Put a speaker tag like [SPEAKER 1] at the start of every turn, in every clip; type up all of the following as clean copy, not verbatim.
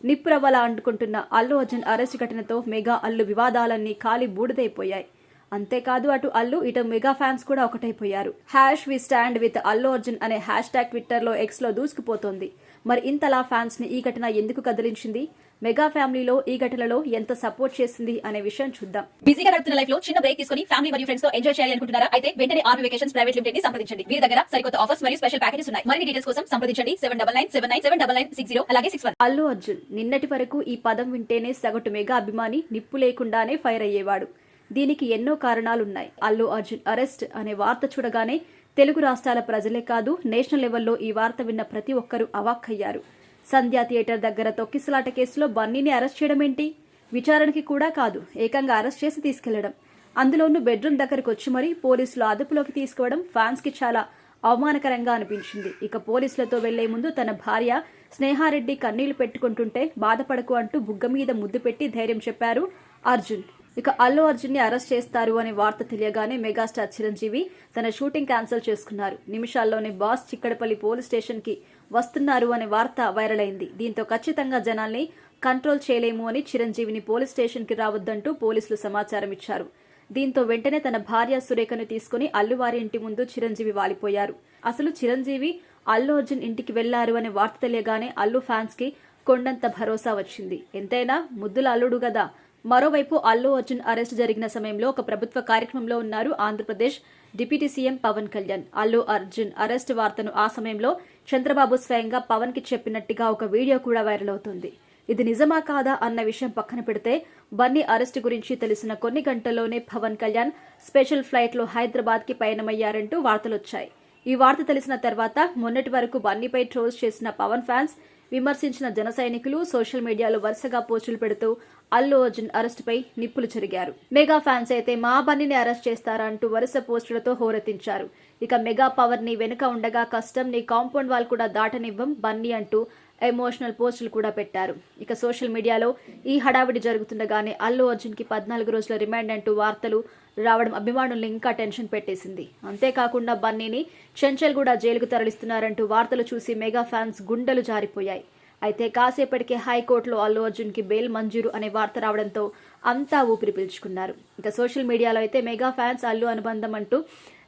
[SPEAKER 1] నిప్పురవ్వలా అంటుకుంటున్న అల్లు అర్జున్ అరెస్ట్ ఘటనతో మెగా అల్లు వివాదాలన్నీ కాలి బూడిదైపోయాయి. అంతేకాదు అటు అల్లు ఇటు మెగా ఫ్యాన్స్ కూడా ఒకటైపోయారు. #We stand with Allu Arjun అనే #, ట్విట్టర్లో ఎక్స్లో దూసుకుపోతోంది. మరి ఇంతలా ఫ్యాన్స్ ని ఈ ఘటన ఎందుకు కదిలించింది? మెగా ఫ్యామిలీలో ఈ ఘటనలో ఎంత సపోర్ట్ చేసింది అనే విషయం చూద్దాం.
[SPEAKER 2] బిజీగా గడుపుతున్న లైఫ్ లో చిన్న బ్రేక్ తీసుకుని ఫ్యామిలీ మరియు ఫ్రెండ్స్ తో ఎంజాయ్ చేయాలి అనుకుంటున్నారా? అయితే వెంటనే ఆర్మీ వెకేషన్స్ ప్రైవేట్ లిమిటెడ్ ని సంప్రదించండి. వీరి దగ్గర సరికొత్త ఆఫర్స్ మరియు స్పెషల్ ప్యాకేజెస్ ఉన్నాయి. మరిన్ని డీటెయిల్స్ కోసం సంప్రదించండి 7997979960 అలాగే 61.
[SPEAKER 1] అల్లు అర్జున్ నిన్నటి వరకు ఈ పదం వింటేనే సగటు మెగా అభిమాని నిప్పు లేకుండానే ఫైర్ అయ్యేవాడు. దీనికి ఎన్నో కారణాలున్నాయి. అల్లు అర్జున్ అరెస్ట్ అనే వార్త చూడగానే తెలుగు రాష్ట్రాల ప్రజలే కాదు, నేషనల్ లెవెల్లో ఈ వార్త విన్న ప్రతి ఒక్కరూ అవాక్కయ్యారు. సంధ్యా థియేటర్ దగ్గర తొక్కిసలాట కేసులో బన్నీని అరెస్ట్ చేయడం ఏంటి? విచారణకి కూడా కాదు, ఏకంగా అరెస్ట్ చేసి తీసుకెళ్లడం, అందులోనూ బెడ్రూమ్ దగ్గరకు వచ్చి మరీ పోలీసులు అదుపులోకి తీసుకోవడం ఫ్యాన్స్ కి చాలా అవమానకరంగా అనిపించింది. ఇక పోలీసులతో వెళ్లే ముందు తన భార్య స్నేహారెడ్డి కన్నీళ్లు పెట్టుకుంటుంటే బాధపడకు అంటూ బుగ్గ మీద ముద్దు పెట్టి ధైర్యం చెప్పారు అర్జున్. ఇక అల్లు అర్జున్ ని అరెస్ట్ చేస్తారు అనే వార్త తెలియగానే మెగాస్టార్ చిరంజీవి తన షూటింగ్ క్యాన్సిల్ చేసుకున్నారు. నిమిషాల్లోనే బాస్ చిక్కడపల్లి పోలీస్ స్టేషన్ కి వస్తున్నారు అనే వార్త వైరల్ అయింది. దీంతో ఖచ్చితంగా జనాల్ని కంట్రోల్ చేయలేము అని చిరంజీవిని పోలీస్ స్టేషన్ కి రావద్దంటూ పోలీసులు సమాచారం ఇచ్చారు. దీంతో వెంటనే తన భార్య సురేఖను తీసుకుని అల్లువారి ఇంటి ముందు చిరంజీవి వాలిపోయారు. అసలు చిరంజీవి అల్లు అర్జున్ ఇంటికి వెళ్లారు అనే వార్త తెలియగానే అల్లు ఫ్యాన్స్ కి కొండంత భరోసా వచ్చింది. ఎంతైనా ముద్దుల అల్లుడు గదా. మరోవైపు అల్లు అర్జున్ అరెస్ట్ జరిగిన సమయంలో ఒక ప్రభుత్వ కార్యక్రమంలో ఉన్నారు Andhra Pradesh deputy CM Pawan Kalyan. Allu Arjun arrest వార్తను ఆ సమయంలో చంద్రబాబు స్వయంగా పవన్ కి చెప్పినట్టుగా ఒక వీడియో కూడా వైరల్ అవుతుంది. ఇది నిజమా కాదా అన్న విషయం పక్కన పెడితే బన్నీ అరెస్ట్ గురించి తెలిసిన కొన్ని గంటల్లోనే పవన్ కళ్యాణ్ స్పెషల్ ఫ్లైట్ లో హైదరాబాద్ కి పయనమయ్యారంటూ వార్తలొచ్చాయి. ఈ వార్త తెలిసిన తర్వాత మొన్నటి వరకు బన్నీపై ట్రోల్స్ చేసిన పవన్ ఫ్యాన్స్, విమర్శించిన జన సైనికులు సోషల్ మీడియాలో వరుసగా పోస్టులు పెడుతూ అల్లు అర్జున్ అరెస్టుపై నిప్పులు చెరిగారు. మెగా ఫ్యాన్స్ అయితే మా బన్నీని అరెస్ట్ చేస్తారా అంటూ వరుస పోస్టులతో హోరెత్తించారు. ఇక మెగా పవర్ ని వెనుక ఉండగా కష్టం, నీ కాంపౌండ్ వాల్ కూడా దాటనివ్వం బన్నీ అంటూ ఎమోషనల్ పోస్టులు కూడా పెట్టారు. ఇక సోషల్ మీడియాలో ఈ హడావిడి జరుగుతుండగానే అల్లు అర్జున్ కి 14 రోజుల రిమాండ్ అంటూ వార్తలు రావడం అభిమానుల్ని ఇంకా టెన్షన్ పెట్టేసింది. అంతేకాకుండా బన్నీని చెంచల్గూడ జైలుకు తరలిస్తున్నారంటూ వార్తలు చూసి మెగా ఫ్యాన్స్ గుండెలు జారిపోయాయి. అయితే కాసేపటికే హైకోర్టులో అల్లు అర్జున్ కి బెయిల్ మంజూరు అనే వార్త రావడంతో అంతా ఊపిరి పీల్చుకున్నారు. ఇక సోషల్ మీడియాలో అయితే మెగా ఫ్యాన్స్ అల్లు అనుబంధం అంటూ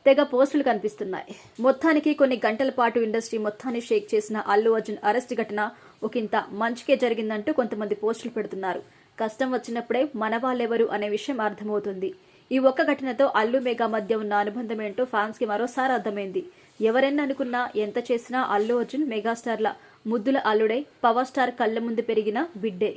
[SPEAKER 1] తెగ పోస్టులు కనిపిస్తున్నాయి. మొత్తానికి కొన్ని గంటల పాటు ఇండస్ట్రీ మొత్తాన్ని షేక్ చేసిన అల్లు అర్జున్ అరెస్ట్ ఘటన ఒకంత మంచికే జరిగిందంటూ కొంతమంది పోస్టులు పెడుతున్నారు. కష్టం వచ్చినప్పుడే మన వాళ్ళెవరు అనే విషయం అర్థమవుతుంది. ఈ ఒక్క ఘటనతో అల్లు మెగా మధ్య ఉన్న అనుబంధం ఏంటో ఫ్యాన్స్ కి మరోసారి అర్థమైంది. ఎవరెన్న అనుకున్నా ఎంత చేసినా అల్లు అర్జున్ మెగాస్టార్ల ముద్దుల అల్లుడే, పవర్ స్టార్ కళ్ల ముందు పెరిగిన బిడ్డే.